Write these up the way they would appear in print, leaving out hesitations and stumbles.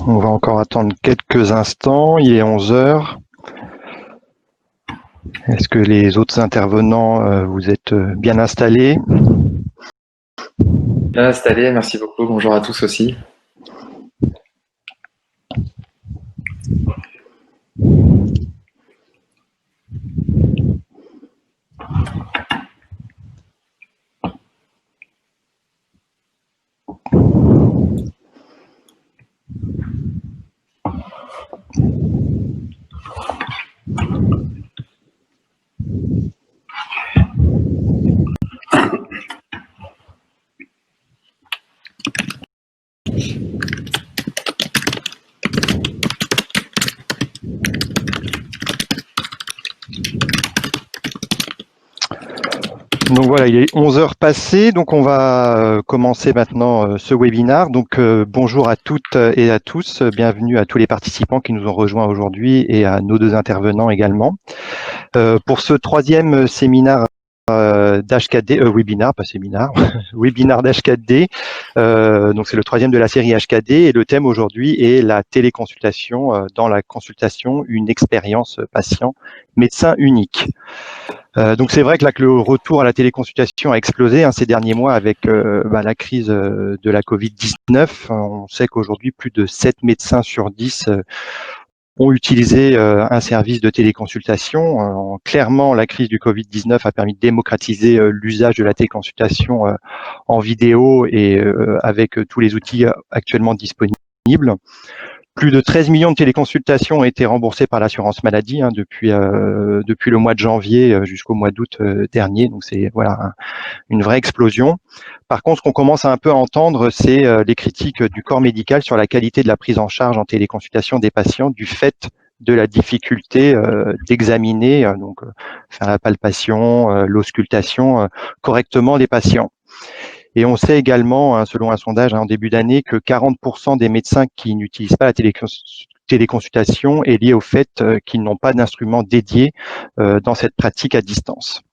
On va encore attendre quelques instants. Il est 11 heures. Est-ce que les autres intervenants, vous êtes bien installés? Bien installé, merci beaucoup. Bonjour à tous aussi. Donc voilà, il est 11 heures passées, donc on va commencer maintenant ce webinaire. Donc bonjour à toutes et à tous, bienvenue à tous les participants qui nous ont rejoints aujourd'hui et à nos deux intervenants également. Pour ce troisième séminaire d'H4D, webinaire, pas séminaire, webinaire d'H4D, donc c'est le troisième de la série H4D et le thème aujourd'hui est la téléconsultation dans la consultation, une expérience patient médecin unique. Donc c'est vrai que là que le retour à la téléconsultation a explosé ces derniers mois avec la crise de la Covid-19. On sait qu'aujourd'hui plus de 7 médecins sur 10 ont utilisé un service de téléconsultation. Clairement, la crise du Covid-19 a permis de démocratiser l'usage de la téléconsultation en vidéo et avec tous les outils actuellement disponibles. Plus de 13 millions de téléconsultations ont été remboursées par l'assurance maladie depuis le mois de janvier jusqu'au mois d'août dernier. Donc c'est voilà une vraie explosion. Par contre, ce qu'on commence à un peu entendre, c'est les critiques du corps médical sur la qualité de la prise en charge en téléconsultation des patients du fait de la difficulté d'examiner, faire la palpation, l'auscultation correctement des patients. Et on sait également, selon un sondage en début d'année, que 40% des médecins qui n'utilisent pas la téléconsultation est lié au fait qu'ils n'ont pas d'instrument dédié dans cette pratique à distance.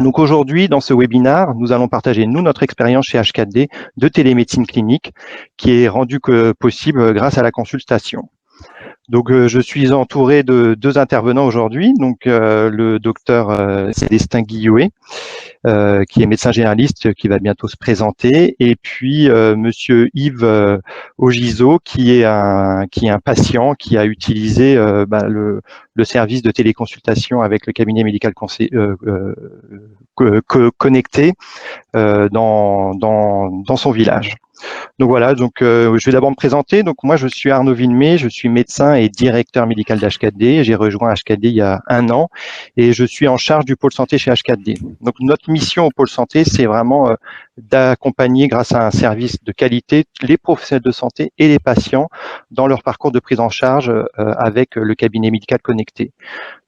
Donc aujourd'hui, dans ce webinaire, nous allons partager, notre expérience chez H4D de télémédecine clinique qui est rendue possible grâce à la consultation. Donc, je suis entouré de deux intervenants aujourd'hui. Donc, le docteur Célestin Guillouet, qui est médecin généraliste, qui va bientôt se présenter, et puis Monsieur Yves Ogiso, qui est un patient qui a utilisé le service de téléconsultation avec le cabinet médical connecté dans son village. Donc voilà, je vais d'abord me présenter. Donc moi, je suis Arnaud Villemé, je suis médecin et directeur médical d'H4D. J'ai rejoint H4D il y a 1 an et je suis en charge du pôle santé chez H4D. Donc notre mission au pôle santé, c'est vraiment d'accompagner grâce à un service de qualité les professionnels de santé et les patients dans leur parcours de prise en charge avec le cabinet médical connecté.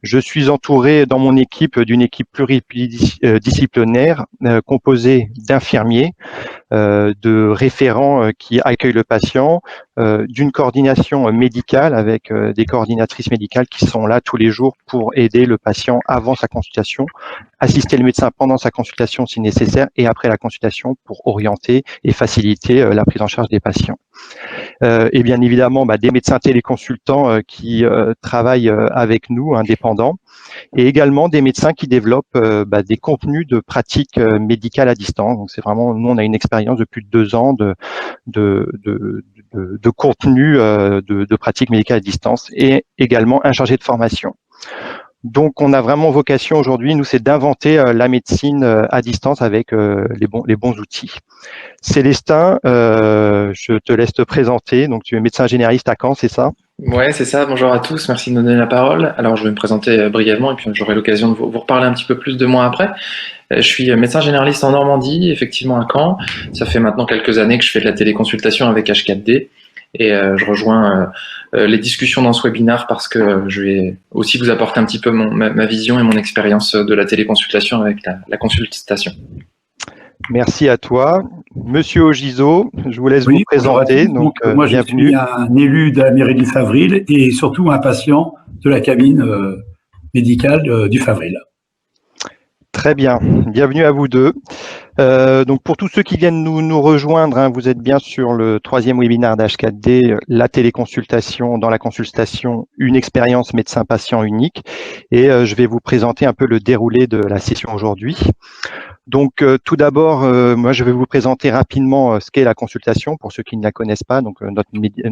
Je suis entouré dans mon équipe d'une équipe pluridisciplinaire composée d'infirmiers, de référents qui accueillent le patient, d'une coordination médicale avec des coordinatrices médicales qui sont là tous les jours pour aider le patient avant sa consultation, assister le médecin pendant sa consultation si nécessaire et après la consultation pour orienter et faciliter la prise en charge des patients. Et bien évidemment des médecins téléconsultants qui travaillent avec nous, indépendants, et également des médecins qui développent des contenus de pratiques médicales à distance. Donc c'est vraiment, nous on a une expérience de plus de 2 ans de contenu de pratiques médicales à distance et également un chargé de formation. Donc, on a vraiment vocation aujourd'hui, nous, c'est d'inventer la médecine à distance avec les bons outils. Célestin, je te laisse te présenter. Donc, tu es médecin généraliste à Caen, c'est ça? Ouais, c'est ça. Bonjour à tous. Merci de me donner la parole. Alors, je vais me présenter brièvement et puis j'aurai l'occasion de vous reparler un petit peu plus de moi après. Je suis médecin généraliste en Normandie, effectivement à Caen. Ça fait maintenant quelques années que je fais de la téléconsultation avec H4D. Et je rejoins les discussions dans ce webinaire parce que je vais aussi vous apporter un petit peu ma vision et mon expérience de la téléconsultation avec la consultation. Merci à toi. Monsieur Ogiso, je vous laisse vous présenter. Donc, moi, bienvenue. Je suis un élu de la mairie du Favril et surtout un patient de la cabine médicale du Favril. Très bien. Bienvenue à vous deux. Donc pour tous ceux qui viennent nous rejoindre, hein, vous êtes bien sur le 3e webinaire d'H4D, la téléconsultation dans la consultation, une expérience médecin-patient unique. Et je vais vous présenter un peu le déroulé de la session aujourd'hui. Donc tout d'abord, moi je vais vous présenter rapidement ce qu'est la consultation pour ceux qui ne la connaissent pas, donc notre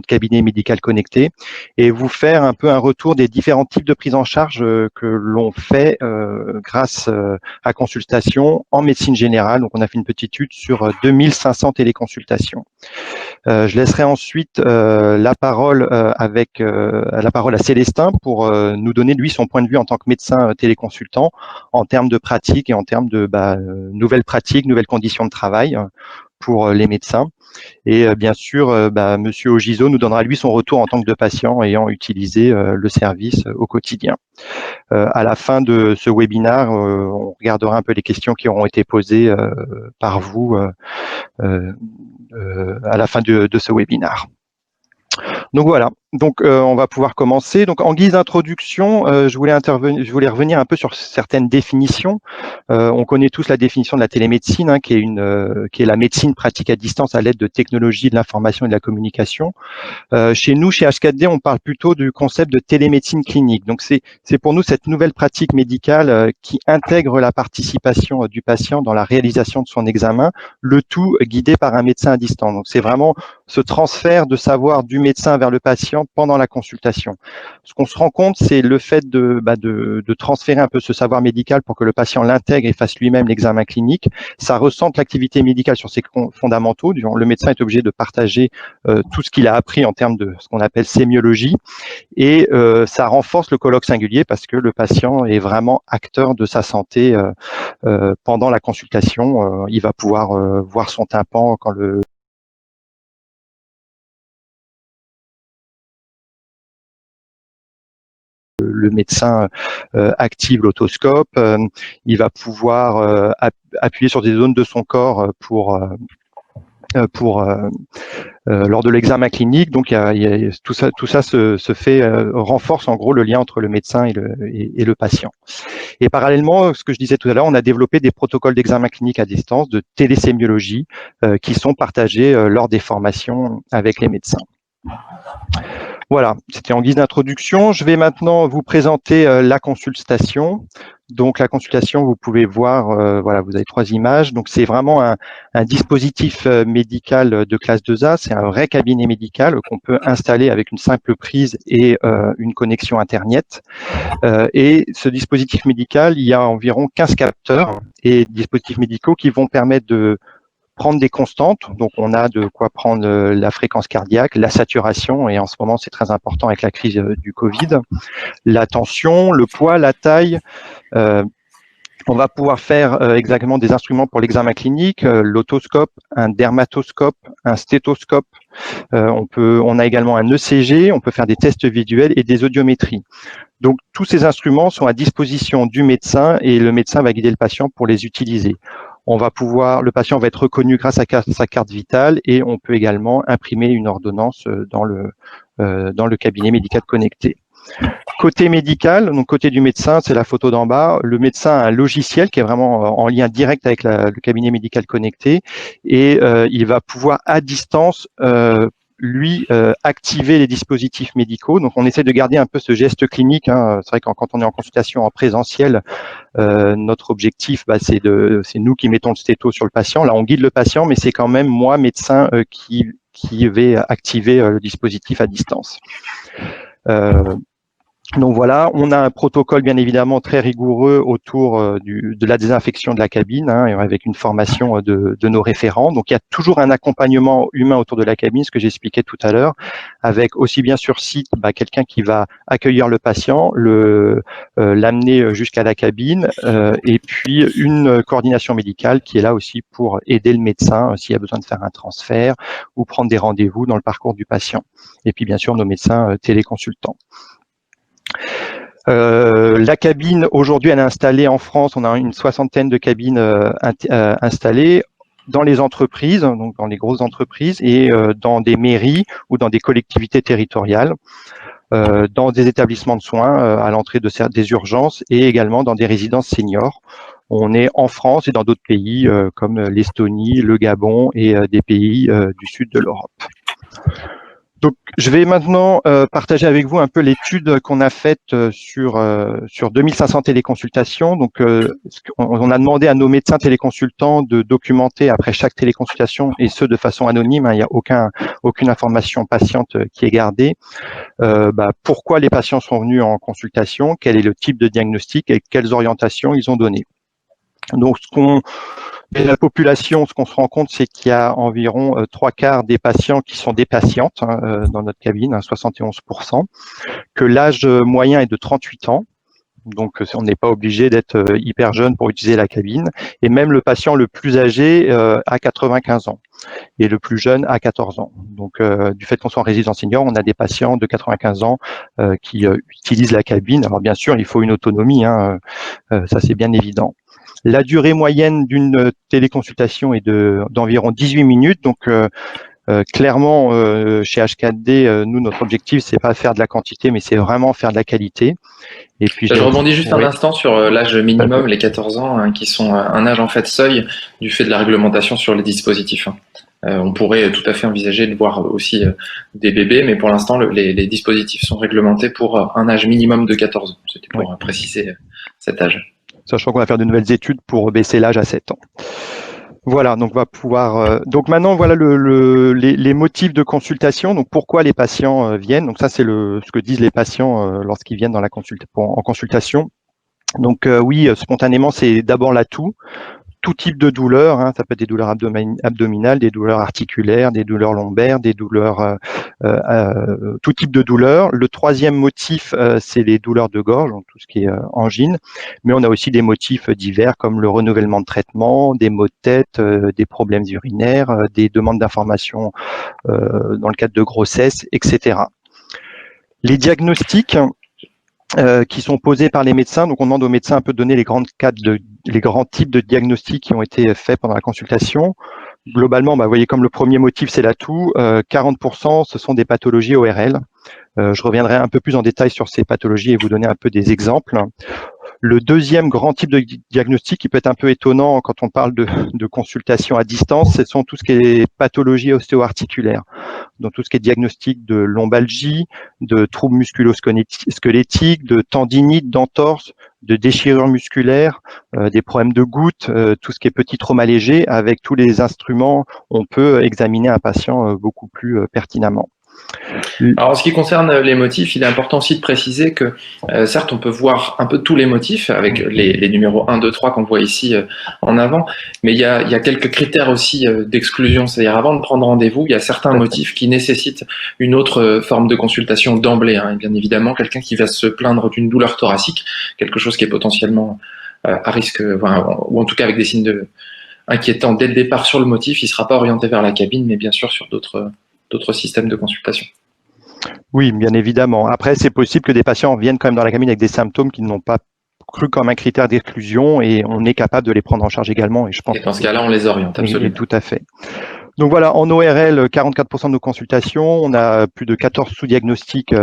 cabinet médical connecté, et vous faire un peu un retour des différents types de prise en charge que l'on fait grâce à consultation en médecine générale. Donc on a fait une petite étude sur 2500 téléconsultations. Je laisserai ensuite la parole à Célestin pour nous donner lui son point de vue en tant que médecin téléconsultant en termes de pratique et en termes de nouvelles pratiques, nouvelles conditions de travail pour les médecins. Et bien sûr, Monsieur Ogiso nous donnera lui son retour en tant que patient ayant utilisé le service au quotidien. À la fin de ce webinaire, on regardera un peu les questions qui auront été posées par vous à la fin de ce webinaire. Donc voilà, donc on va pouvoir commencer. Donc en guise d'introduction, je voulais revenir un peu sur certaines définitions. On connaît tous la définition de la télémédecine, hein, qui est la médecine pratique à distance à l'aide de technologies de l'information et de la communication. Chez nous, chez H4D, on parle plutôt du concept de télémédecine clinique. Donc c'est pour nous cette nouvelle pratique médicale qui intègre la participation du patient dans la réalisation de son examen, le tout guidé par un médecin à distance. Donc c'est vraiment ce transfert de savoir du médecin vers le patient pendant la consultation. Ce qu'on se rend compte, c'est le fait de transférer un peu ce savoir médical pour que le patient l'intègre et fasse lui-même l'examen clinique. Ça ressente l'activité médicale sur ses fondamentaux. Le médecin est obligé de partager tout ce qu'il a appris en termes de ce qu'on appelle sémiologie, et ça renforce le colloque singulier parce que le patient est vraiment acteur de sa santé pendant la consultation. Il va pouvoir voir son tympan quand le médecin active l'autoscope. Il va pouvoir appuyer sur des zones de son corps lors de l'examen clinique. Donc tout ça se fait renforce en gros le lien entre le médecin et le patient. Et parallèlement, ce que je disais tout à l'heure, on a développé des protocoles d'examen clinique à distance, de télésémiologie, qui sont partagés lors des formations avec les médecins. Voilà, c'était en guise d'introduction. Je vais maintenant vous présenter la consultation. Donc la consultation, vous pouvez voir, voilà, vous avez 3 images. Donc c'est vraiment un dispositif médical de classe 2A. C'est un vrai cabinet médical qu'on peut installer avec une simple prise et une connexion Internet. Et ce dispositif médical, il y a environ 15 capteurs et dispositifs médicaux qui vont permettre de prendre des constantes. Donc on a de quoi prendre la fréquence cardiaque, la saturation, et en ce moment c'est très important avec la crise du Covid, la tension, le poids, la taille. On va pouvoir faire exactement des instruments pour l'examen clinique, l'autoscope, un dermatoscope, un stéthoscope. On a également un ECG, on peut faire des tests visuels et des audiométries. Donc tous ces instruments sont à disposition du médecin et le médecin va guider le patient pour les utiliser. Le patient va être reconnu grâce à sa carte vitale et on peut également imprimer une ordonnance dans le cabinet médical connecté. Côté médical, donc côté du médecin, c'est la photo d'en bas. Le médecin a un logiciel qui est vraiment en lien direct avec le cabinet médical connecté et il va pouvoir à distance activer les dispositifs médicaux. Donc, on essaie de garder un peu ce geste clinique. Hein. C'est vrai que quand on est en consultation en présentiel, notre objectif, c'est nous qui mettons le stétho sur le patient. Là, on guide le patient, mais c'est quand même moi, médecin, qui vais activer le dispositif à distance. Donc voilà, on a un protocole bien évidemment très rigoureux autour de la désinfection de la cabine, hein, avec une formation de nos référents. Donc il y a toujours un accompagnement humain autour de la cabine, ce que j'expliquais tout à l'heure, avec aussi bien sur site quelqu'un qui va accueillir le patient, l'amener jusqu'à la cabine, et puis une coordination médicale qui est là aussi pour aider le médecin s'il y a besoin de faire un transfert ou prendre des rendez-vous dans le parcours du patient. Et puis bien sûr nos médecins téléconsultants. La cabine, aujourd'hui, elle est installée en France. On a une 60aine de cabines installées dans les entreprises, donc dans les grosses entreprises, et dans des mairies ou dans des collectivités territoriales. dans des établissements de soins à l'entrée des urgences et également dans des résidences seniors. On est en France et dans d'autres pays comme l'Estonie, le Gabon et des pays du sud de l'Europe. Donc, je vais maintenant partager avec vous un peu l'étude qu'on a faite sur 2500 téléconsultations. Donc, on a demandé à nos médecins téléconsultants de documenter après chaque téléconsultation, et ce de façon anonyme, hein, il n'y a aucune information patiente qui est gardée. Pourquoi les patients sont venus en consultation, quel est le type de diagnostic et quelles orientations ils ont donné. Donc, la population, ce qu'on se rend compte, c'est qu'il y a environ 3/4 des patients qui sont des patientes dans notre cabine, 71%, que l'âge moyen est de 38 ans. Donc, on n'est pas obligé d'être hyper jeune pour utiliser la cabine. Et même le patient le plus âgé a 95 ans et le plus jeune a 14 ans. Donc, du fait qu'on soit en résidence senior, on a des patients de 95 ans qui utilisent la cabine. Alors, bien sûr, il faut une autonomie, hein, ça c'est bien évident. La durée moyenne d'une téléconsultation est d'environ 18 minutes. Donc, clairement, chez H4D, nous, notre objectif, c'est pas faire de la quantité, mais c'est vraiment faire de la qualité. Et puis, je rebondis juste un instant sur l'âge minimum, les 14 ans, hein, qui sont un âge en fait seuil du fait de la réglementation sur les dispositifs. On pourrait tout à fait envisager de voir aussi des bébés, mais pour l'instant, les dispositifs sont réglementés pour un âge minimum de 14 ans. C'était pour préciser cet âge. Sachant qu'on va faire de nouvelles études pour baisser l'âge à 7 ans. Voilà, donc on va pouvoir. Donc maintenant, voilà les motifs de consultation. Donc pourquoi les patients viennent. Donc ça, c'est ce que disent les patients lorsqu'ils viennent en consultation. Donc oui, spontanément, c'est d'abord l'atout. Tout type de douleurs, hein, ça peut être des douleurs abdominales, des douleurs articulaires, des douleurs lombaires, des douleurs, tout type de douleurs. Le troisième motif, c'est les douleurs de gorge, donc tout ce qui est angine, mais on a aussi des motifs divers comme le renouvellement de traitement, des maux de tête, des problèmes urinaires, des demandes d'informations dans le cadre de grossesse, etc. Les diagnostics qui sont posés par les médecins. Donc, on demande aux médecins un peu de donner les grands types de diagnostics qui ont été faits pendant la consultation. Globalement, vous voyez, comme le premier motif, c'est l'atout, 40%, ce sont des pathologies ORL. Je reviendrai un peu plus en détail sur ces pathologies et vous donner un peu des exemples. Le deuxième grand type de diagnostic qui peut être un peu étonnant quand on parle de consultation à distance, ce sont tout ce qui est pathologie ostéo-articulaire. Donc tout ce qui est diagnostic de lombalgie, de troubles musculo-squelettiques, de tendinite, d'entorse, de déchirure musculaire, des problèmes de gouttes, tout ce qui est petit trauma léger. Avec tous les instruments, on peut examiner un patient beaucoup plus pertinemment. Alors, en ce qui concerne les motifs, il est important aussi de préciser que, certes, on peut voir un peu tous les motifs avec les numéros 1, 2, 3 qu'on voit ici en avant, mais il y a quelques critères aussi d'exclusion. C'est-à-dire, avant de prendre rendez-vous, il y a certains motifs qui nécessitent une autre forme de consultation d'emblée. Hein. Et bien évidemment, quelqu'un qui va se plaindre d'une douleur thoracique, quelque chose qui est potentiellement à risque, ou en tout cas avec des signes inquiétants dès le départ sur le motif, il ne sera pas orienté vers la cabine, mais bien sûr sur d'autres systèmes de consultation. Oui, bien évidemment. Après, c'est possible que des patients viennent quand même dans la cabine avec des symptômes qu'ils n'ont pas cru comme un critère d'exclusion et on est capable de les prendre en charge également. Et dans ce cas-là, on les oriente, absolument. Tout à fait. Donc voilà, en ORL, 44% de nos consultations, on a plus de 14 sous-diagnostics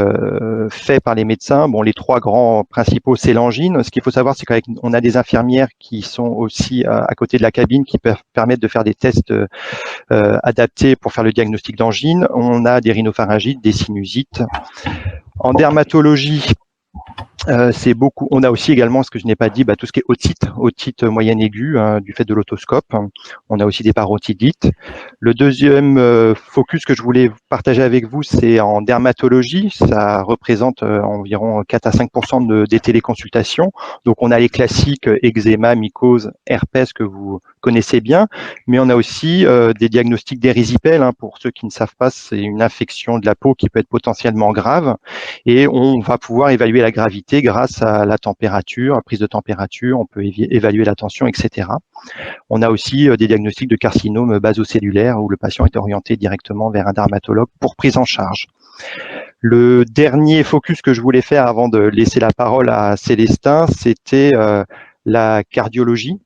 faits par les médecins. Bon, les trois grands principaux, c'est l'angine. Ce qu'il faut savoir, c'est qu'on a des infirmières qui sont aussi à côté de la cabine qui peuvent permettre de faire des tests adaptés pour faire le diagnostic d'angine. On a des rhinopharyngites, des sinusites. En dermatologie, c'est beaucoup. On a aussi également, ce que je n'ai pas dit, tout ce qui est otite moyenne aiguë, hein, du fait de l'autoscope. On a aussi des parotidites. Le deuxième focus que je voulais partager avec vous, c'est en dermatologie. Ça représente environ 4 à 5% des téléconsultations. Donc, on a les classiques eczéma, mycose, herpès que vous connaissez bien, mais on a aussi des diagnostics d'érysipèle. Hein, pour ceux qui ne savent pas, c'est une infection de la peau qui peut être potentiellement grave et on va pouvoir évaluer la gravité grâce à la température, la prise de température, on peut évaluer la tension, etc. On a aussi des diagnostics de carcinome basocellulaire où le patient est orienté directement vers un dermatologue pour prise en charge. Le dernier focus que je voulais faire avant de laisser la parole à Célestin, c'était la cardiologie.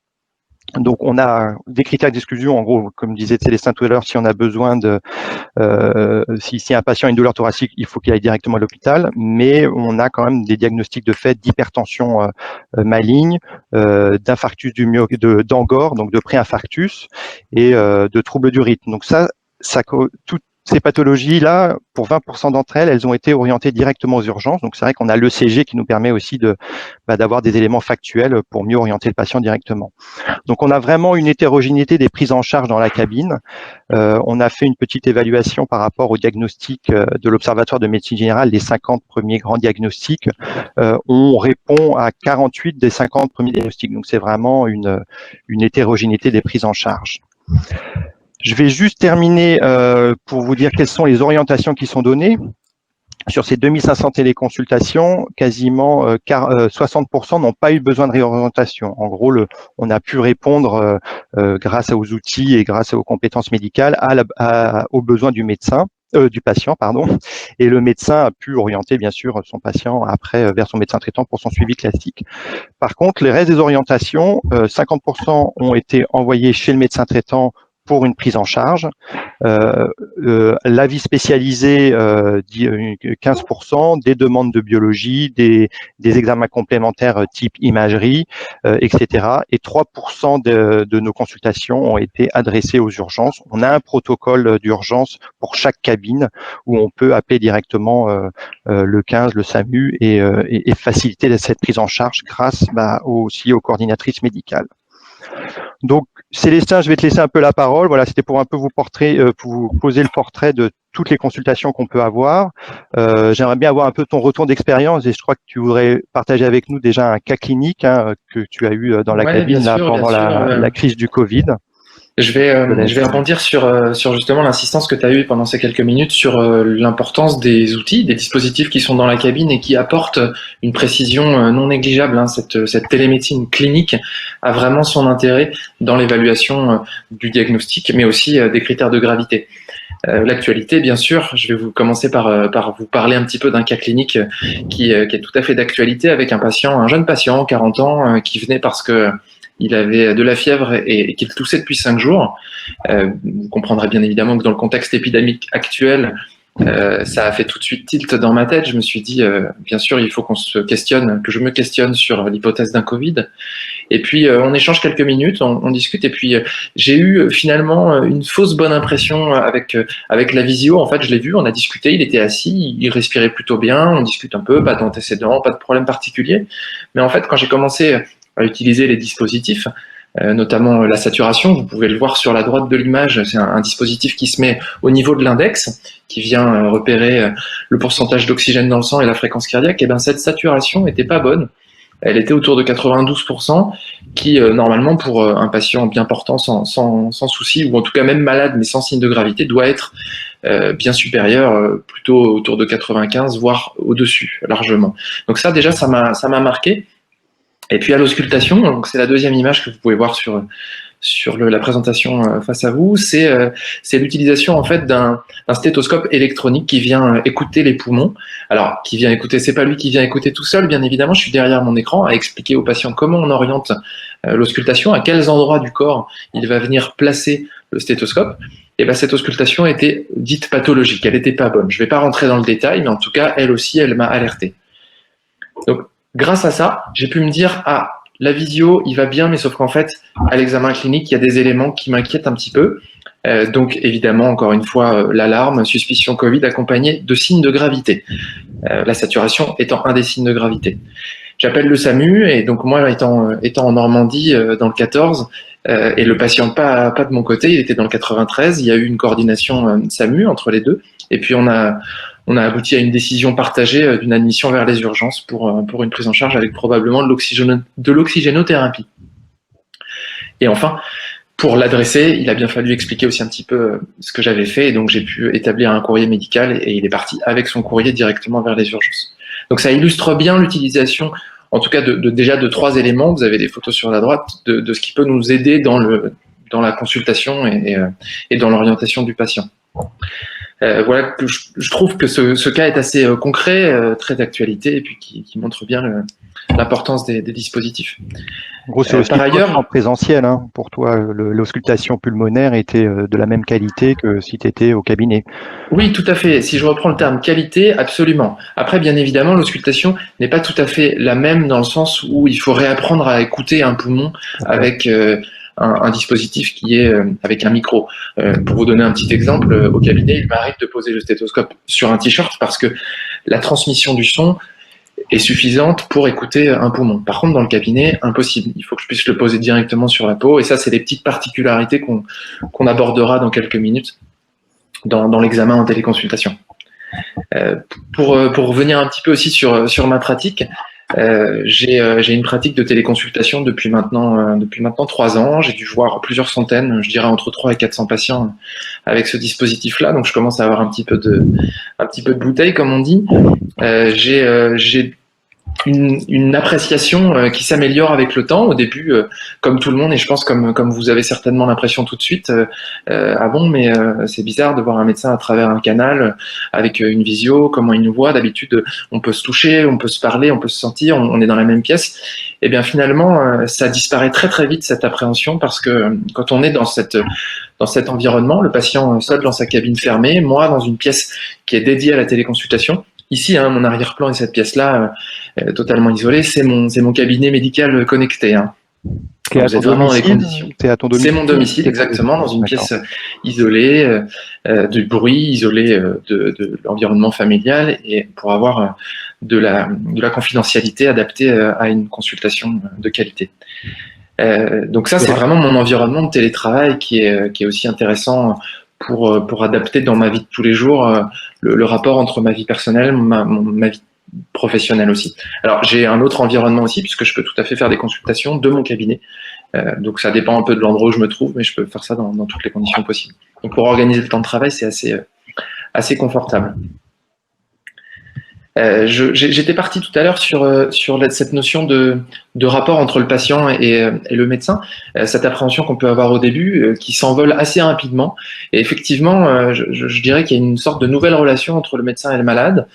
Donc, on a des critères d'exclusion, en gros, comme disait Célestin tout à l'heure, si on a besoin de, si un patient a une douleur thoracique, il faut qu'il aille directement à l'hôpital, mais on a quand même des diagnostics de fait d'hypertension maligne, d'infarctus du myocarde, d'angor, donc de préinfarctus, et de troubles du rythme. Donc toutes ces pathologies-là, pour 20% d'entre elles, elles ont été orientées directement aux urgences. Donc c'est vrai qu'on a l'ECG qui nous permet aussi d'avoir des éléments factuels pour mieux orienter le patient directement. Donc on a vraiment une hétérogénéité des prises en charge dans la cabine. On a fait une petite évaluation par rapport au diagnostic de l'Observatoire de médecine générale, les 50 premiers grands diagnostics. On répond à 48 des 50 premiers diagnostics. Donc c'est vraiment une hétérogénéité des prises en charge. Je vais juste terminer pour vous dire quelles sont les orientations qui sont données. Sur ces 2500 téléconsultations, quasiment 60% n'ont pas eu besoin de réorientation. En gros, on a pu répondre grâce aux outils et grâce aux compétences médicales aux besoins du médecin, du patient, pardon. Et le médecin a pu orienter bien sûr son patient après vers son médecin traitant pour son suivi classique. Par contre, les restes des orientations, 50% ont été envoyés chez le médecin traitant pour une prise en charge. L'avis spécialisé dit 15%, des demandes de biologie, des examens complémentaires type imagerie, etc. Et 3% de nos consultations ont été adressées aux urgences. On a un protocole d'urgence pour chaque cabine où on peut appeler directement le 15, le SAMU et faciliter cette prise en charge grâce aussi aux coordinatrices médicales. Donc, Célestin, je vais te laisser un peu la parole. Voilà, c'était pour un peu pour vous poser le portrait de toutes les consultations qu'on peut avoir. J'aimerais bien avoir un peu ton retour d'expérience et je crois que tu voudrais partager avec nous déjà un cas clinique que tu as eu dans la cabine pendant la crise du Covid. Je vais rebondir sur justement l'insistance que tu as eue pendant ces quelques minutes sur l'importance des outils, des dispositifs qui sont dans la cabine et qui apportent une précision non négligeable. Cette télémédecine clinique a vraiment son intérêt dans l'évaluation du diagnostic, mais aussi des critères de gravité. L'actualité, bien sûr, je vais vous commencer par vous parler un petit peu d'un cas clinique qui est tout à fait d'actualité avec un jeune patient, 40 ans, qui venait parce que il avait de la fièvre et qu'il toussait depuis 5 jours. Vous comprendrez bien évidemment que dans le contexte épidémique actuel, ça a fait tout de suite tilt dans ma tête. Je me suis dit, bien sûr, il faut que je me questionne sur l'hypothèse d'un Covid. Et puis, on échange quelques minutes, on discute. Et puis, j'ai eu finalement une fausse bonne impression avec la visio. En fait, je l'ai vu, on a discuté, il était assis, il respirait plutôt bien, on discute un peu, pas d'antécédents, pas de problème particulier. Mais en fait, quand j'ai commencé à utiliser les dispositifs, notamment la saturation, vous pouvez le voir sur la droite de l'image, c'est un dispositif qui se met au niveau de l'index, qui vient repérer le pourcentage d'oxygène dans le sang et la fréquence cardiaque. Et bien cette saturation n'était pas bonne, elle était autour de 92%, qui normalement pour un patient bien portant sans souci, ou en tout cas même malade mais sans signe de gravité, doit être bien supérieure, plutôt autour de 95, voire au-dessus, largement. Donc ça déjà, ça m'a marqué. Et puis à l'auscultation, donc c'est la deuxième image que vous pouvez voir sur la présentation face à vous, c'est l'utilisation en fait d'un stéthoscope électronique qui vient écouter les poumons. Alors, qui vient écouter, c'est pas lui qui vient écouter tout seul, bien évidemment, je suis derrière mon écran à expliquer au patient comment on oriente l'auscultation, à quels endroits du corps il va venir placer le stéthoscope. Et ben cette auscultation était dite pathologique, elle n'était pas bonne. Je vais pas rentrer dans le détail, mais en tout cas, elle aussi, elle m'a alerté. Donc, grâce à ça, j'ai pu me dire, la visio, il va bien, mais sauf qu'en fait, à l'examen clinique, il y a des éléments qui m'inquiètent un petit peu. Donc, évidemment, encore une fois, l'alarme, suspicion Covid accompagnée de signes de gravité. La saturation étant un des signes de gravité. J'appelle le SAMU, et donc moi, étant en Normandie, dans le 14, et le patient pas de mon côté, il était dans le 93, il y a eu une coordination SAMU entre les deux, et puis on a abouti à une décision partagée d'une admission vers les urgences pour une prise en charge avec probablement de l'oxygénothérapie. Et enfin, pour l'adresser, il a bien fallu expliquer aussi un petit peu ce que j'avais fait, et donc j'ai pu établir un courrier médical, et il est parti avec son courrier directement vers les urgences. Donc ça illustre bien l'utilisation, en tout cas déjà de 3 éléments. Vous avez des photos sur la droite de ce qui peut nous aider dans la consultation et dans l'orientation du patient. Voilà, je trouve que ce cas est assez concret, très d'actualité, et puis qui montre bien l'importance des dispositifs. En gros, c'est aussi Par ailleurs, en présentiel, hein, pour toi, l'auscultation pulmonaire était de la même qualité que si tu étais au cabinet. oui, tout à fait. Si je reprends le terme qualité, absolument. Après, bien évidemment, l'auscultation n'est pas tout à fait la même dans le sens où il faut réapprendre à écouter un poumon avec un dispositif qui est avec un micro. Pour vous donner un petit exemple, au cabinet, il m'arrive de poser le stéthoscope sur un t-shirt parce que la transmission du son est suffisante pour écouter un poumon. Par contre, dans le cabinet, impossible. Il faut que je puisse le poser directement sur la peau. Et ça, c'est des petites particularités qu'on abordera dans quelques minutes dans l'examen en téléconsultation. Pour revenir un petit peu aussi sur ma pratique, j'ai une pratique de téléconsultation depuis maintenant 3 ans. J'ai dû voir plusieurs centaines, je dirais entre 300 et 400 patients avec ce dispositif-là. Donc je commence à avoir un petit peu de bouteille, comme on dit. J'ai une appréciation qui s'améliore avec le temps. Au début, comme tout le monde, et je pense comme vous avez certainement l'impression tout de suite, ah bon, mais c'est bizarre de voir un médecin à travers un canal avec une visio, comment il nous voit. D'habitude, on peut se toucher, on peut se parler, on peut se sentir, on est dans la même pièce. Et bien finalement, ça disparaît très très vite cette appréhension parce que quand on est dans cet environnement, le patient seul dans sa cabine fermée, moi dans une pièce qui est dédiée à la téléconsultation. Ici, hein, mon arrière-plan et cette pièce-là, totalement isolée, c'est mon cabinet médical connecté. Hein. T'es à ton domicile, t'es à ton domicile. C'est mon domicile, exactement, dans une pièce isolée, du bruit, isolée de l'environnement familial, et pour avoir de la confidentialité adaptée à une consultation de qualité. Donc ça, c'est vraiment mon environnement de télétravail qui est aussi intéressant pour adapter dans ma vie de tous les jours le rapport entre ma vie personnelle, ma vie professionnelle aussi. Alors j'ai un autre environnement aussi puisque je peux tout à fait faire des consultations de mon cabinet. Donc ça dépend un peu de l'endroit où je me trouve, mais je peux faire ça dans toutes les conditions possibles. Donc pour organiser le temps de travail, c'est assez confortable. J'étais parti tout à l'heure sur cette notion de rapport entre le patient et le médecin, cette appréhension qu'on peut avoir au début, qui s'envole assez rapidement. Et effectivement, je dirais qu'il y a une sorte de nouvelle relation entre le médecin et le malade,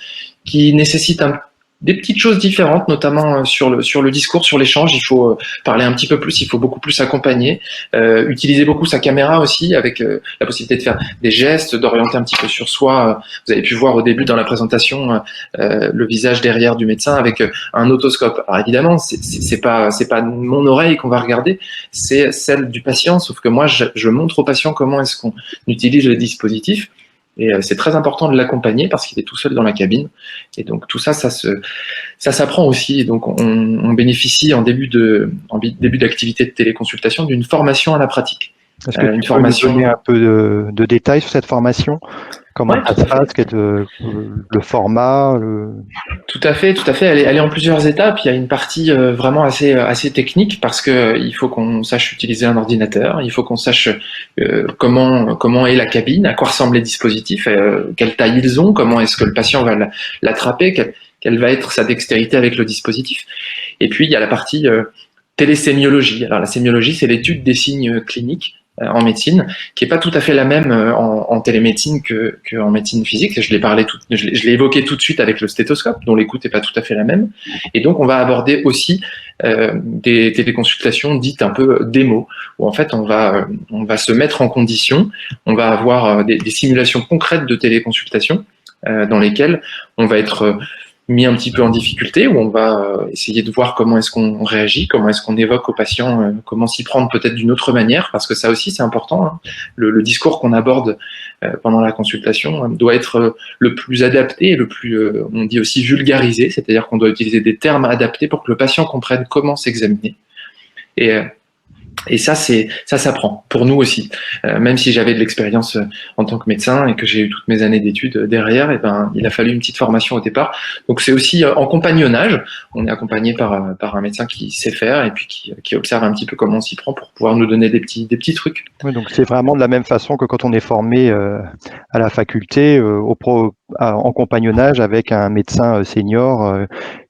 qui nécessite des petites choses différentes, notamment sur le discours, sur l'échange. Il faut parler un petit peu plus, il faut beaucoup plus accompagner, utiliser beaucoup sa caméra aussi, avec la possibilité de faire des gestes, d'orienter un petit peu sur soi. Vous avez pu voir au début dans la présentation le visage derrière du médecin avec un otoscope. Alors évidemment, c'est pas mon oreille qu'on va regarder, c'est celle du patient. Sauf que moi, je montre au patient comment est-ce qu'on utilise le dispositif. Et c'est très important de l'accompagner parce qu'il est tout seul dans la cabine. Et donc tout ça, ça s'apprend aussi. Et donc on bénéficie en début d'activité de téléconsultation d'une formation à la pratique. Est-ce que tu peux nous donner un peu de détails sur cette formation? Comment ça se passe, le format Tout à fait. Elle est en plusieurs étapes. Il y a une partie vraiment assez technique parce que il faut qu'on sache utiliser un ordinateur. Il faut qu'on sache comment est la cabine, à quoi ressemblent les dispositifs, quelle taille ils ont, comment est-ce que le patient va l'attraper, quelle va être sa dextérité avec le dispositif. Et puis il y a la partie télésémiologie. Alors la sémiologie, c'est l'étude des signes cliniques en médecine, qui est pas tout à fait la même en télémédecine que en médecine physique. Je l'ai évoqué tout de suite avec le stéthoscope, dont l'écoute est pas tout à fait la même. Et donc, on va aborder aussi des téléconsultations dites un peu démo, où en fait, on va se mettre en condition, on va avoir des simulations concrètes de téléconsultation dans lesquelles on va être mis un petit peu en difficulté, où on va essayer de voir comment est-ce qu'on réagit, comment est-ce qu'on évoque au patient, comment s'y prendre peut-être d'une autre manière, parce que ça aussi c'est important. Hein. Le discours qu'on aborde pendant la consultation doit être le plus adapté et le plus, on dit aussi vulgarisé, c'est-à-dire qu'on doit utiliser des termes adaptés pour que le patient comprenne comment s'examiner. Et ça s'apprend pour nous aussi. Même si j'avais de l'expérience en tant que médecin et que j'ai eu toutes mes années d'études derrière, et ben il a fallu une petite formation au départ. Donc c'est aussi en compagnonnage. On est accompagné par un médecin qui sait faire et puis qui observe un petit peu comment on s'y prend pour pouvoir nous donner des petits trucs. Oui, donc c'est vraiment de la même façon que quand on est formé à la faculté en compagnonnage avec un médecin senior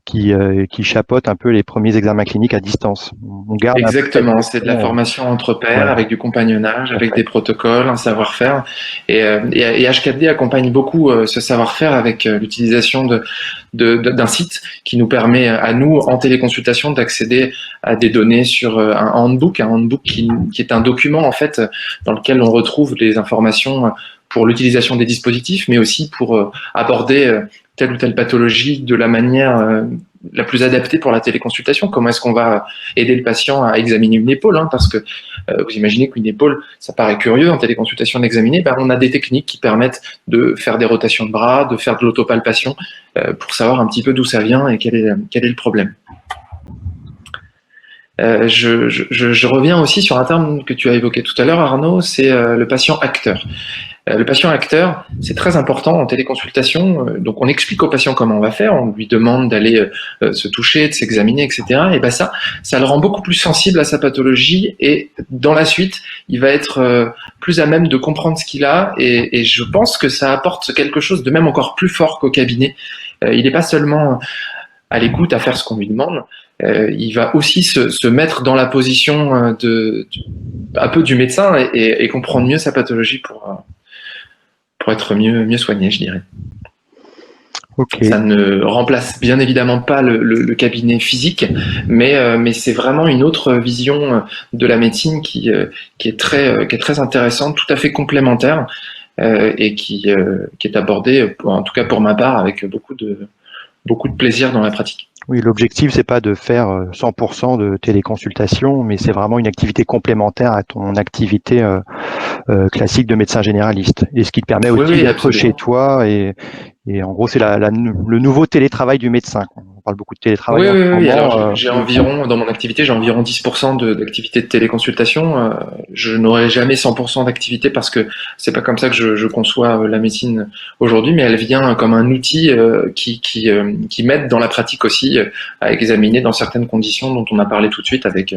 qui chapeaute un peu les premiers examens cliniques à distance. On garde Exactement, c'est de la formation entre pairs, avec du compagnonnage, avec des protocoles, un savoir-faire. Et H4D accompagne beaucoup ce savoir-faire avec l'utilisation d'un site qui nous permet à nous, en téléconsultation, d'accéder à des données sur un handbook qui est un document en fait dans lequel on retrouve les informations pour l'utilisation des dispositifs, mais aussi pour aborder telle ou telle pathologie de la manière la plus adaptée pour la téléconsultation. Comment est-ce qu'on va aider le patient à examiner une épaule, parce que vous imaginez qu'une épaule, ça paraît curieux en téléconsultation d'examiner, on a des techniques qui permettent de faire des rotations de bras, de faire de l'autopalpation pour savoir un petit peu d'où ça vient et quel est le problème. Je reviens aussi sur un terme que tu as évoqué tout à l'heure, Arnaud, c'est le patient acteur. Le patient acteur, c'est très important en téléconsultation. Donc, on explique au patient comment on va faire. On lui demande d'aller se toucher, de s'examiner, etc. Et ça le rend beaucoup plus sensible à sa pathologie. Et dans la suite, il va être plus à même de comprendre ce qu'il a. Et je pense que ça apporte quelque chose de même encore plus fort qu'au cabinet. Il n'est pas seulement à l'écoute, à faire ce qu'on lui demande. Il va aussi se mettre dans la position un peu du médecin et comprendre mieux sa pathologie pour être mieux soigné, je dirais. Okay. Ça ne remplace bien évidemment pas le cabinet physique, mais c'est vraiment une autre vision de la médecine qui est très intéressante, tout à fait complémentaire, et qui est abordée, en tout cas pour ma part, avec beaucoup de plaisir dans la pratique. Oui, l'objectif, c'est pas de faire 100% de téléconsultation, mais c'est vraiment une activité complémentaire à ton activité classique de médecin généraliste. Et ce qui te permet aussi d'être chez toi et en gros, c'est le nouveau télétravail du médecin. On parle beaucoup de télétravail. Oui. Alors, j'ai environ, dans mon activité, j'ai environ 10% d'activité de téléconsultation. Je n'aurai jamais 100% d'activité parce que c'est pas comme ça que je conçois la médecine aujourd'hui, mais elle vient comme un outil qui m'aide dans la pratique aussi à examiner dans certaines conditions dont on a parlé tout de suite avec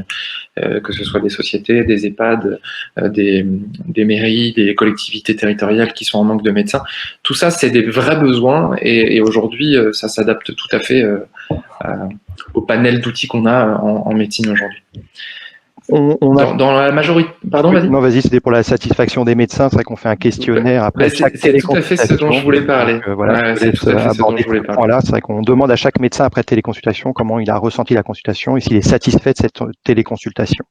que ce soit des sociétés, des EHPAD, des mairies, des collectivités territoriales qui sont en manque de médecins. Tout ça, c'est des vrais besoins et aujourd'hui, ça s'adapte tout à fait au panel d'outils qu'on a en médecine aujourd'hui. Dans la majorité... Pardon, vas-y. Non, vas-y, c'était pour la satisfaction des médecins. C'est vrai qu'on fait un questionnaire après chaque téléconsultation. C'est tout à fait ce dont je voulais parler. C'est tout à fait ce dont je voulais parler. C'est vrai qu'on demande à chaque médecin après téléconsultation comment il a ressenti la consultation et s'il est satisfait de cette téléconsultation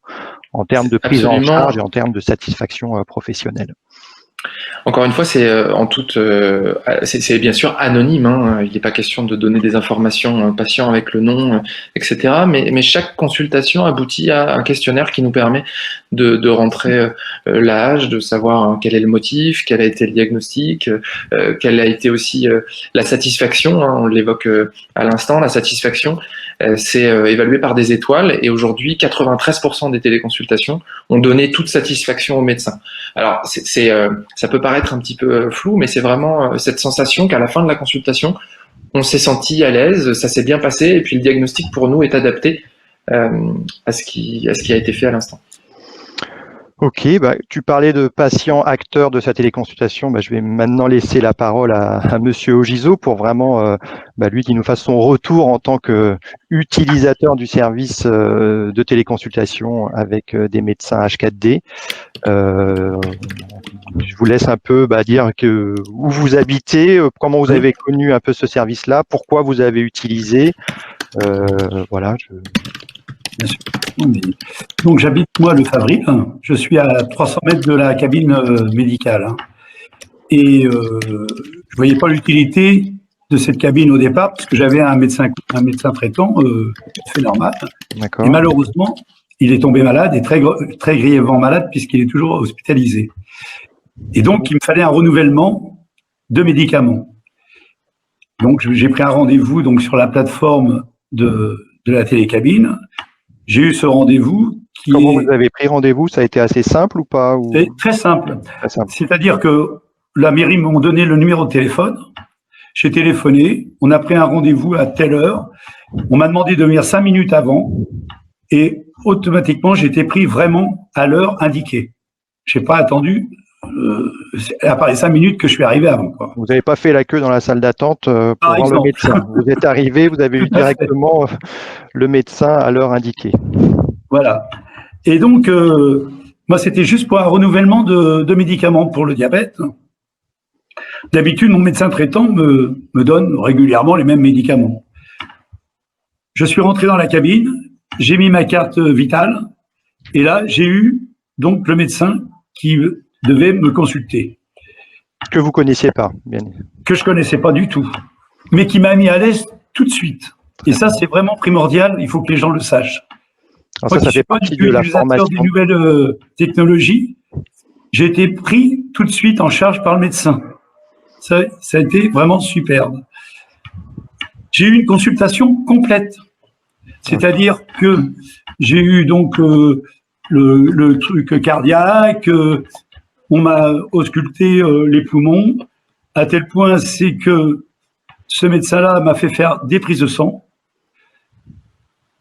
en termes de prise en charge et en termes de satisfaction professionnelle. Encore une fois, c'est bien sûr anonyme. Il n'est pas question de donner des informations patients avec le nom, etc. Mais chaque consultation aboutit à un questionnaire qui nous permet de rentrer l'âge, de savoir quel est le motif, quel a été le diagnostic, quelle a été aussi la satisfaction. On l'évoque à l'instant, la satisfaction. C'est évalué par des étoiles et aujourd'hui 93% des téléconsultations ont donné toute satisfaction au médecin. Alors ça peut paraître un petit peu flou, mais c'est vraiment cette sensation qu'à la fin de la consultation, on s'est senti à l'aise, ça s'est bien passé et puis le diagnostic pour nous est adapté à ce qui a été fait à l'instant. Ok, tu parlais de patient acteur de sa téléconsultation. Je vais maintenant laisser la parole à Monsieur Ogiso pour vraiment, lui qui nous fasse son retour en tant que utilisateur du service de téléconsultation avec des médecins H4D. Je vous laisse un peu dire où vous habitez, comment vous avez connu un peu ce service-là, pourquoi vous avez utilisé. Voilà. Bien sûr. Donc j'habite moi le Favril, je suis à 300 mètres de la cabine médicale et je voyais pas l'utilité de cette cabine au départ parce que j'avais un médecin traitant, c'est normal. Et malheureusement il est tombé malade et très grièvement malade puisqu'il est toujours hospitalisé. Et donc il me fallait un renouvellement de médicaments. Donc j'ai pris un rendez-vous donc sur la plateforme de la télécabine. J'ai eu ce rendez-vous. Comment vous avez pris rendez-vous? Ça a été assez simple ou pas? C'est très simple. C'est-à-dire que la mairie m'a donné le numéro de téléphone. J'ai téléphoné. On a pris un rendez-vous à telle heure. On m'a demandé de venir 5 minutes avant. Et automatiquement, j'ai été pris vraiment à l'heure indiquée. Je n'ai pas attendu après 5 minutes que je suis arrivé avant, quoi. Vous n'avez pas fait la queue dans la salle d'attente pour Par voir le exemple. médecin. Vous êtes arrivé, vous avez eu Tout à fait. directement le médecin à l'heure indiquée. Voilà. Et donc, moi, c'était juste pour un renouvellement de médicaments pour le diabète. D'habitude, mon médecin traitant me donne régulièrement les mêmes médicaments. Je suis rentré dans la cabine, j'ai mis ma carte vitale, et là, j'ai eu donc le médecin qui devait me consulter. Que vous connaissiez pas, bien. Que je connaissais pas du tout, mais qui m'a mis à l'aise tout de suite. Et ça, c'est vraiment primordial, il faut que les gens le sachent. Alors ça fait partie de la formation. Des nouvelles technologies, j'ai été pris tout de suite en charge par le médecin. Ça a été vraiment superbe. J'ai eu une consultation complète. C'est-à-dire que j'ai eu donc le truc cardiaque, on m'a ausculté les poumons, à tel point c'est que ce médecin-là m'a fait faire des prises de sang,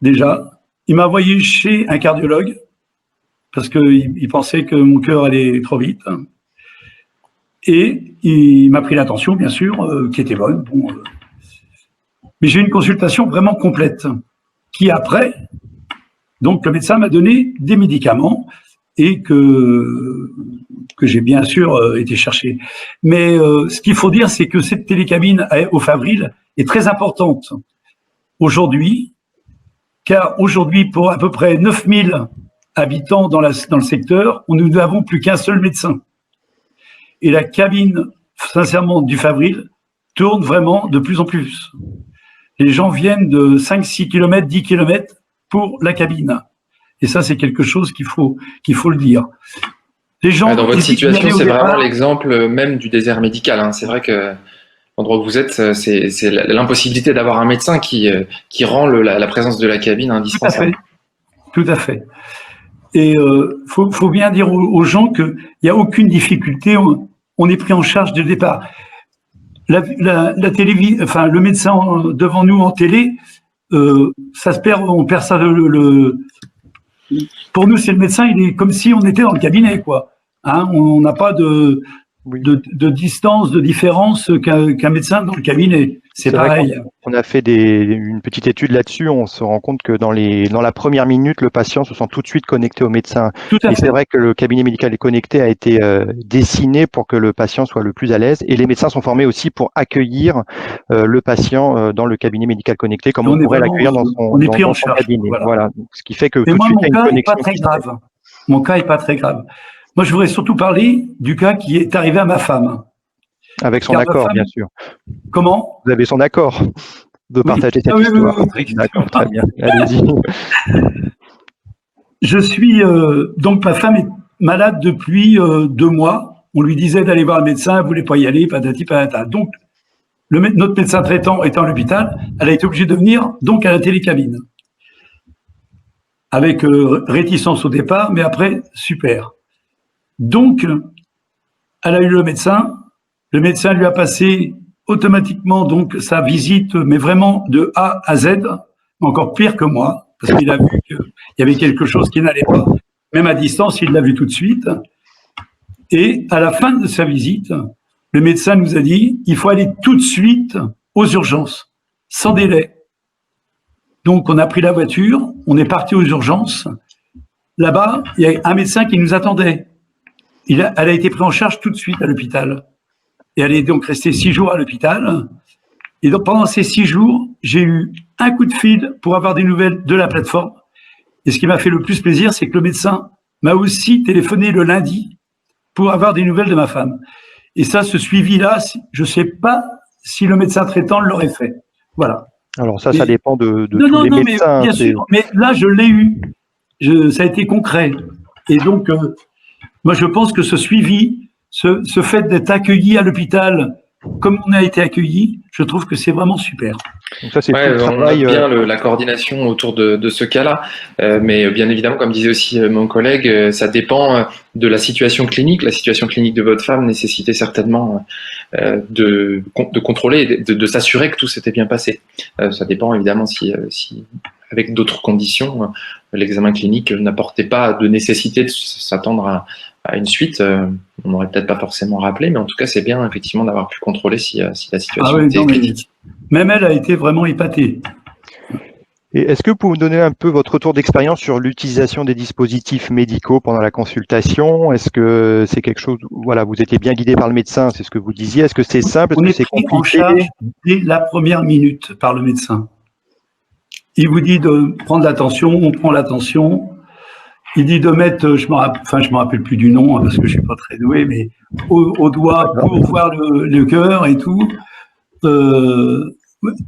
déjà. Il m'a envoyé chez un cardiologue, parce qu'il pensait que mon cœur allait trop vite. Et il m'a pris la tension, bien sûr, qui était bonne. Bon, mais j'ai eu une consultation vraiment complète, qui après, donc le médecin m'a donné des médicaments et que j'ai bien sûr été chercher. Mais ce qu'il faut dire, c'est que cette télécabine au Favril est très importante aujourd'hui, car aujourd'hui, pour à peu près 9000 habitants dans le secteur, nous n'avons plus qu'un seul médecin. Et la cabine, sincèrement, du Favril tourne vraiment de plus en plus. Les gens viennent de 5-6 km, 10 km pour la cabine. Et ça, c'est quelque chose qu'il faut le dire. Les gens, dans votre situation, c'est vraiment l'exemple même du désert médical. Hein. C'est vrai que l'endroit où vous êtes, c'est l'impossibilité d'avoir un médecin qui rend la présence de la cabine indispensable. Tout à fait. Et faut bien dire aux gens qu'il n'y a aucune difficulté. On est pris en charge dès le départ. La télévision, enfin le médecin devant nous en télé, ça se perd, on perd ça. Pour nous, c'est le médecin. Il est comme si on était dans le cabinet, quoi. Hein, on n'a pas de distance, de différence qu'un médecin dans le cabinet. C'est pareil. On a fait une petite étude là-dessus. On se rend compte que dans la première minute, le patient se sent tout de suite connecté au médecin. Et c'est vrai que le cabinet médical est connecté a été dessiné pour que le patient soit le plus à l'aise. Et les médecins sont formés aussi pour accueillir le patient dans le cabinet médical connecté, comme on pourrait l'accueillir dans son cabinet. Voilà. Ce qui fait que mais moi, mon cas n'est pas très grave. Mon cas n'est pas très grave. Moi, je voudrais surtout parler du cas qui est arrivé à ma femme. Avec son accord, bien sûr. Comment? Vous avez son accord de partager cette histoire. D'accord, très bien. Allez-y. Je suis donc ma femme est malade depuis 2 mois. On lui disait d'aller voir le médecin, elle ne voulait pas y aller, patati patata. Donc notre médecin traitant étant à l'hôpital, elle a été obligée de venir donc à la télécabine. Avec réticence au départ, mais après super. Donc elle a eu le médecin. Le médecin lui a passé automatiquement donc sa visite, mais vraiment de A à Z, encore pire que moi, parce qu'il a vu qu'il y avait quelque chose qui n'allait pas. Même à distance, il l'a vu tout de suite. Et à la fin de sa visite, le médecin nous a dit il faut aller tout de suite aux urgences, sans délai. Donc on a pris la voiture, on est parti aux urgences. Là-bas, il y a un médecin qui nous attendait. Elle a été prise en charge tout de suite à l'hôpital. Et elle est donc restée 6 jours à l'hôpital. Et donc, pendant ces 6 jours, j'ai eu un coup de fil pour avoir des nouvelles de la plateforme. Et ce qui m'a fait le plus plaisir, c'est que le médecin m'a aussi téléphoné le lundi pour avoir des nouvelles de ma femme. Et ça, ce suivi-là, je ne sais pas si le médecin traitant l'aurait fait. Voilà. Alors ça dépend de tous les médecins. Mais bien sûr. Mais là, je l'ai eu. Ça a été concret. Et donc, moi, je pense que ce suivi, ce fait d'être accueilli à l'hôpital comme on a été accueilli, je trouve que c'est vraiment super. Donc ça, c'est on a bien la coordination autour de ce cas-là, mais bien évidemment, comme disait aussi mon collègue, ça dépend de la situation clinique. La situation clinique de votre femme nécessitait certainement de contrôler, de s'assurer que tout s'était bien passé. Ça dépend évidemment si avec d'autres conditions. L'examen clinique n'apportait pas de nécessité de s'attendre à une suite. On n'aurait peut-être pas forcément rappelé, mais en tout cas, c'est bien effectivement d'avoir pu contrôler si la situation était critique. Même elle a été vraiment épatée. Et est-ce que vous pouvez me donner un peu votre retour d'expérience sur l'utilisation des dispositifs médicaux pendant la consultation? Est-ce que c'est quelque chose, voilà, vous étiez bien guidé par le médecin, c'est ce que vous disiez. Est-ce que c'est simple? Est-ce que c'est compliqué? On est pris en charge dès la première minute par le médecin. Il vous dit de prendre l'attention, on prend l'attention. Il dit de mettre, je me rappelle plus du nom parce que je suis pas très doué, mais au doigt pour voir le cœur et tout.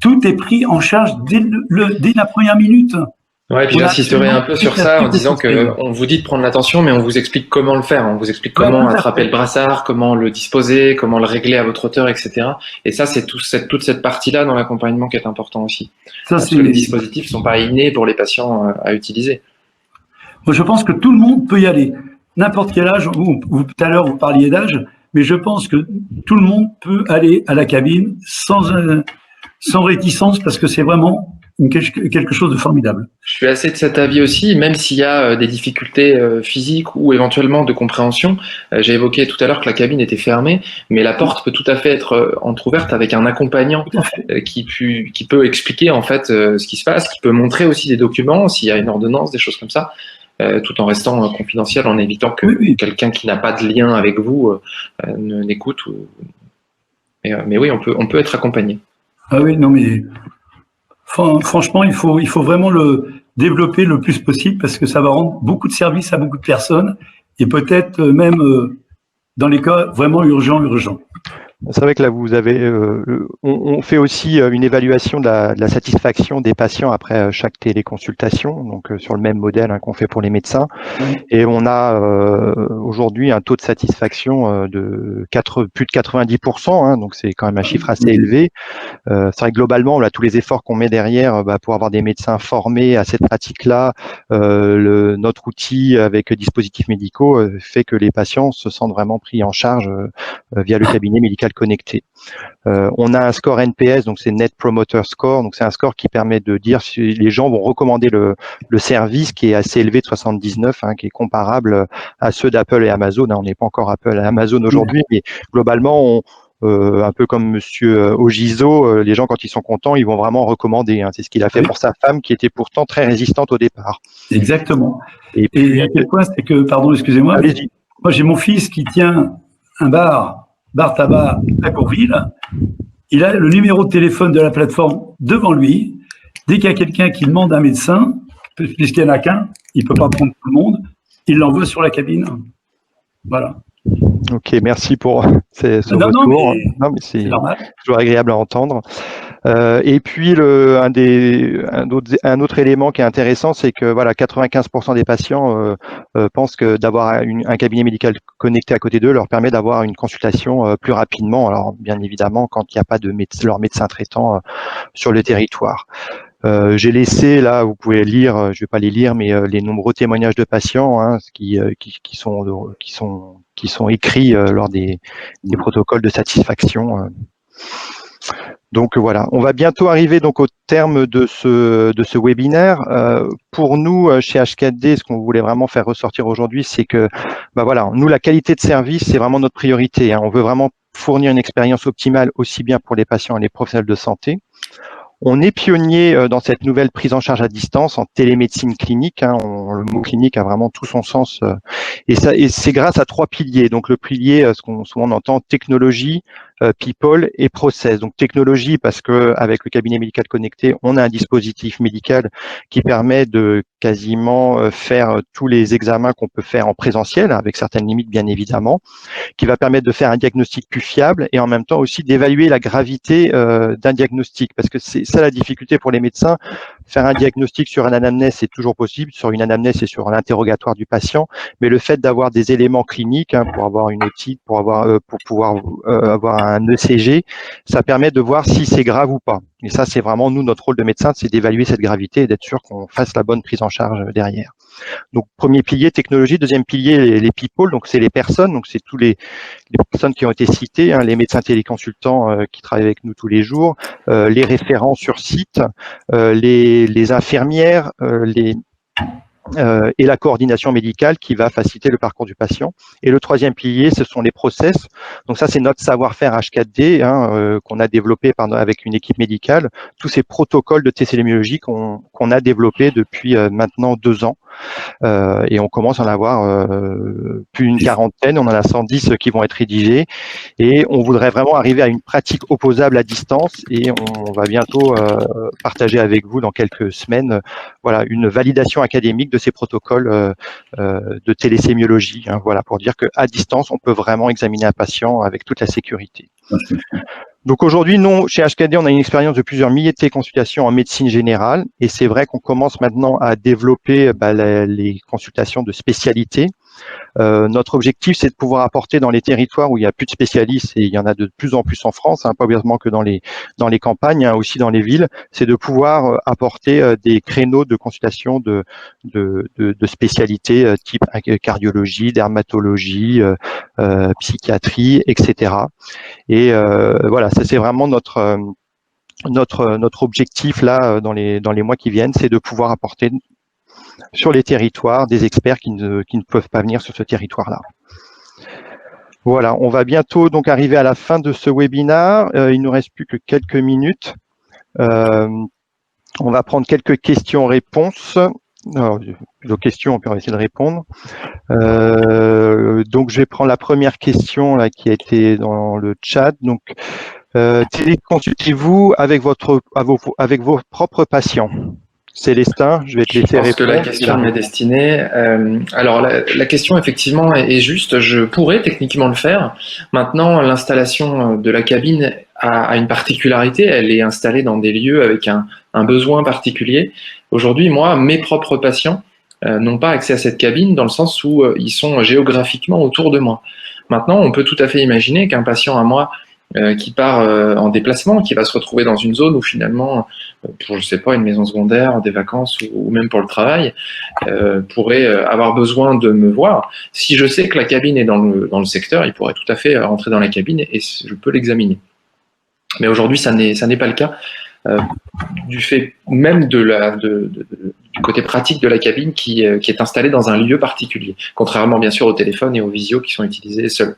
Tout est pris en charge dès la première minute. Ouais, et puis j'insisterai un peu sur ça en disant qu'on vous dit de prendre l'attention, mais on vous explique comment le faire. On vous explique comment attraper le brassard, comment le disposer, comment le régler à votre hauteur, etc. Et ça, c'est toute cette partie-là dans l'accompagnement qui est important aussi. Parce que les dispositifs ne sont pas innés pour les patients à utiliser. Moi, je pense que tout le monde peut y aller. N'importe quel âge, tout à l'heure, vous parliez d'âge, mais je pense que tout le monde peut aller à la cabine sans réticence parce que c'est vraiment quelque chose de formidable. Je suis assez de cet avis aussi, même s'il y a des difficultés physiques ou éventuellement de compréhension. J'ai évoqué tout à l'heure que la cabine était fermée, mais la porte peut tout à fait être entrouverte avec un accompagnant qui peut expliquer en fait ce qui se passe, qui peut montrer aussi des documents, s'il y a une ordonnance, des choses comme ça, tout en restant confidentiel, en évitant que quelqu'un qui n'a pas de lien avec vous n'écoute. Mais oui, on peut être accompagné. Ah oui, non mais franchement, il faut vraiment le développer le plus possible parce que ça va rendre beaucoup de services à beaucoup de personnes et peut-être même dans les cas vraiment urgents. C'est vrai que là, vous avez, on fait aussi une évaluation de la satisfaction des patients après chaque téléconsultation, donc sur le même modèle qu'on fait pour les médecins. Et on a aujourd'hui un taux de satisfaction de plus de 90%, donc c'est quand même un chiffre assez élevé. C'est vrai que globalement, on a tous les efforts qu'on met derrière pour avoir des médecins formés à cette pratique-là. Notre outil avec dispositifs médicaux fait que les patients se sentent vraiment pris en charge via le cabinet médical connecté. On a un score NPS, donc c'est Net Promoter Score, donc c'est un score qui permet de dire si les gens vont recommander le service qui est assez élevé de 79, qui est comparable à ceux d'Apple et Amazon. On n'est pas encore Apple et Amazon aujourd'hui, mais globalement, un peu comme Monsieur Ogiso, les gens quand ils sont contents, ils vont vraiment recommander. C'est ce qu'il a fait pour sa femme, qui était pourtant très résistante au départ. Exactement. Et à quel point c'est que, pardon, excusez-moi, moi j'ai mon fils qui tient un bar tabac à Courville. Il a le numéro de téléphone de la plateforme devant lui. Dès qu'il y a quelqu'un qui demande un médecin, puisqu'il n'y en a qu'un, il ne peut pas prendre tout le monde, il l'envoie sur la cabine. Voilà. Ok, merci pour ce retour. Non, mais c'est toujours agréable à entendre. Et puis un autre élément qui est intéressant, c'est que voilà, 95% des patients pensent que d'avoir un cabinet médical connecté à côté d'eux leur permet d'avoir une consultation plus rapidement. Alors bien évidemment, quand il n'y a pas de leur médecin traitant sur le territoire. J'ai laissé là, vous pouvez lire, je vais pas les lire, mais les nombreux témoignages de patients qui sont écrits lors des protocoles de satisfaction. Donc voilà, on va bientôt arriver donc au terme de ce webinaire. Pour nous, chez H4D, ce qu'on voulait vraiment faire ressortir aujourd'hui, c'est que voilà, nous, la qualité de service, c'est vraiment notre priorité. On veut vraiment fournir une expérience optimale aussi bien pour les patients et les professionnels de santé. On est pionnier dans cette nouvelle prise en charge à distance en télémédecine clinique. Le mot clinique a vraiment tout son sens. Et c'est grâce à 3 piliers. Donc le pilier, ce qu'on souvent entend, technologie, people et process. Donc technologie parce que avec le cabinet médical connecté, on a un dispositif médical qui permet de quasiment faire tous les examens qu'on peut faire en présentiel, avec certaines limites bien évidemment, qui va permettre de faire un diagnostic plus fiable et en même temps aussi d'évaluer la gravité d'un diagnostic, parce que c'est ça la difficulté pour les médecins. Faire un diagnostic sur une anamnèse, c'est toujours possible, sur une anamnèse et sur l'interrogatoire du patient, mais le fait d'avoir des éléments cliniques pour avoir une otite, pour pouvoir avoir un ECG, ça permet de voir si c'est grave ou pas. Et ça, c'est vraiment nous, notre rôle de médecin, c'est d'évaluer cette gravité et d'être sûr qu'on fasse la bonne prise en charge derrière. Donc, premier pilier, technologie. Deuxième pilier, les people. Donc, c'est les personnes. Donc, c'est tous les personnes qui ont été citées, hein, les médecins téléconsultants qui travaillent avec nous tous les jours, les référents sur site, les infirmières, et la coordination médicale qui va faciliter le parcours du patient. Et le troisième pilier, ce sont les process. Donc ça, c'est notre savoir-faire H4D qu'on a développé avec une équipe médicale. Tous ces protocoles de télé-sémiologie qu'on a développés depuis maintenant 2 ans. Et on commence à en avoir plus d'une quarantaine. On en a 110 qui vont être rédigés. Et on voudrait vraiment arriver à une pratique opposable à distance. Et on va bientôt partager avec vous dans quelques semaines voilà, une validation académique de ces protocoles de télésémiologie. Hein, voilà, pour dire qu'à distance, on peut vraiment examiner un patient avec toute la sécurité. Donc aujourd'hui, nous, chez HKD, on a une expérience de plusieurs milliers de téléconsultations en médecine générale. Et c'est vrai qu'on commence maintenant à développer les consultations de spécialité. Notre objectif, c'est de pouvoir apporter dans les territoires où il n'y a plus de spécialistes, et il y en a de plus en plus en France, hein, pas obligatoirement que dans les campagnes, hein, aussi dans les villes, c'est de pouvoir apporter des créneaux de consultation de spécialités type cardiologie, dermatologie, psychiatrie, etc. Et voilà, ça c'est vraiment notre objectif là dans les mois qui viennent, c'est de pouvoir apporter sur les territoires des experts qui ne peuvent pas venir sur ce territoire-là. Voilà, on va bientôt donc arriver à la fin de ce webinaire. Il nous reste plus que quelques minutes. On va prendre quelques questions-réponses. Alors, plutôt questions, puis on va essayer de répondre. Donc, je vais prendre la première question là qui a été dans le chat. Donc, téléconsultez-vous avec vos propres patients? Célestin, je vais te laisser répondre. Je pense que la question m'est destinée. Alors, la question, effectivement, est juste. Je pourrais techniquement le faire. Maintenant, l'installation de la cabine a une particularité. Elle est installée dans des lieux avec un besoin particulier. Aujourd'hui, moi, mes propres patients n'ont pas accès à cette cabine dans le sens où ils sont géographiquement autour de moi. Maintenant, on peut tout à fait imaginer qu'un patient à moi qui part en déplacement, qui va se retrouver dans une zone où finalement, pour je sais pas, une maison secondaire, des vacances ou même pour le travail, pourrait avoir besoin de me voir. Si je sais que la cabine est dans le secteur, il pourrait tout à fait rentrer dans la cabine et je peux l'examiner. Mais aujourd'hui, ça n'est pas le cas, du fait même du côté pratique de la cabine qui est installée dans un lieu particulier, contrairement bien sûr au téléphone et aux visios qui sont utilisés seuls.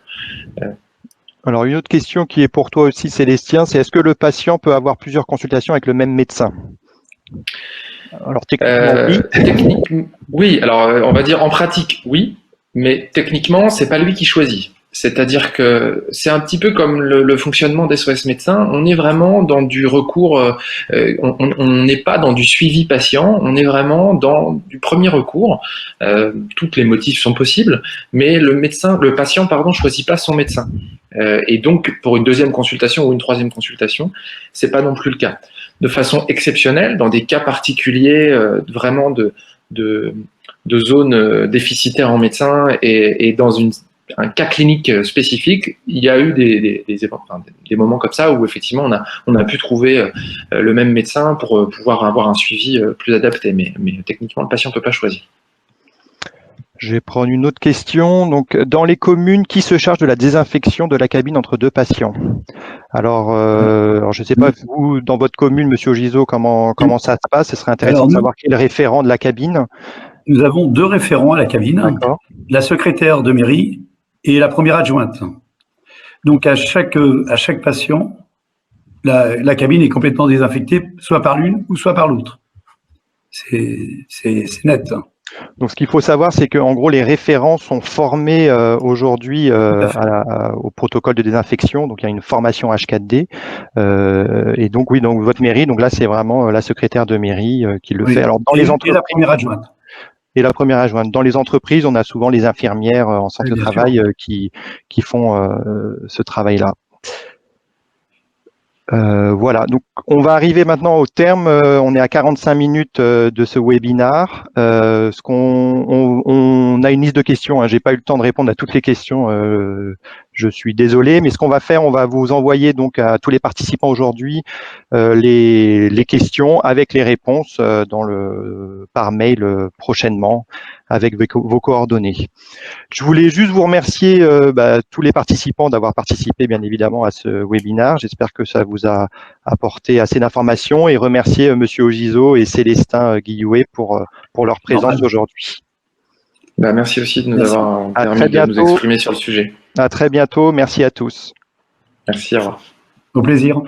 Alors, une autre question qui est pour toi aussi, Célestien, c'est est-ce que le patient peut avoir plusieurs consultations avec le même médecin? Alors, techniquement, oui. Oui, alors on va dire en pratique, oui, mais techniquement, c'est pas lui qui choisit. C'est-à-dire que c'est un petit peu comme le fonctionnement des SOS médecins. On est vraiment dans du recours, on n'est pas dans du suivi patient, on est vraiment dans du premier recours. Toutes les motifs sont possibles, mais le patient, choisit pas son médecin. Et donc, pour une deuxième consultation ou une troisième consultation, c'est pas non plus le cas. De façon exceptionnelle, dans des cas particuliers, vraiment de zones déficitaires en médecins et dans un cas clinique spécifique, il y a eu des moments comme ça où effectivement on a pu trouver le même médecin pour pouvoir avoir un suivi plus adapté. Mais techniquement, le patient ne peut pas choisir. Je vais prendre une autre question. Donc, dans les communes, qui se charge de la désinfection de la cabine entre deux patients? Alors, je ne sais pas, vous, dans votre commune, Monsieur Giso, comment ça se passe? Ce serait intéressant de savoir qui est le référent de la cabine. Nous avons 2 référents à la cabine, la secrétaire de mairie et la première adjointe. Donc, à chaque patient, la cabine est complètement désinfectée, soit par l'une ou soit par l'autre. C'est net. Donc, ce qu'il faut savoir, c'est qu'en gros, les référents sont formés aujourd'hui au protocole de désinfection. Donc, il y a une formation H4D. Et donc, oui, donc votre mairie, donc là, c'est vraiment la secrétaire de mairie qui le fait. Alors, dans les entreprises, et la première adjointe. Et la première adjointe. Dans les entreprises, on a souvent les infirmières en centre de travail qui font ce travail-là. Voilà, donc on va arriver maintenant au terme. On est à 45 minutes de ce webinaire. On a une liste de questions. Hein. J'ai pas eu le temps de répondre à toutes les questions. Je suis désolé, mais ce qu'on va faire, on va vous envoyer donc à tous les participants aujourd'hui les questions avec les réponses par mail prochainement avec vos coordonnées. Je voulais juste vous remercier tous les participants d'avoir participé bien évidemment à ce webinaire. J'espère que ça vous a apporté assez d'informations et remercier Monsieur Ogiso et Célestin Guillouet pour leur présence aujourd'hui. Merci aussi de nous avoir permis de nous exprimer sur le sujet. À très bientôt. Merci à tous. Merci, au revoir. Au plaisir.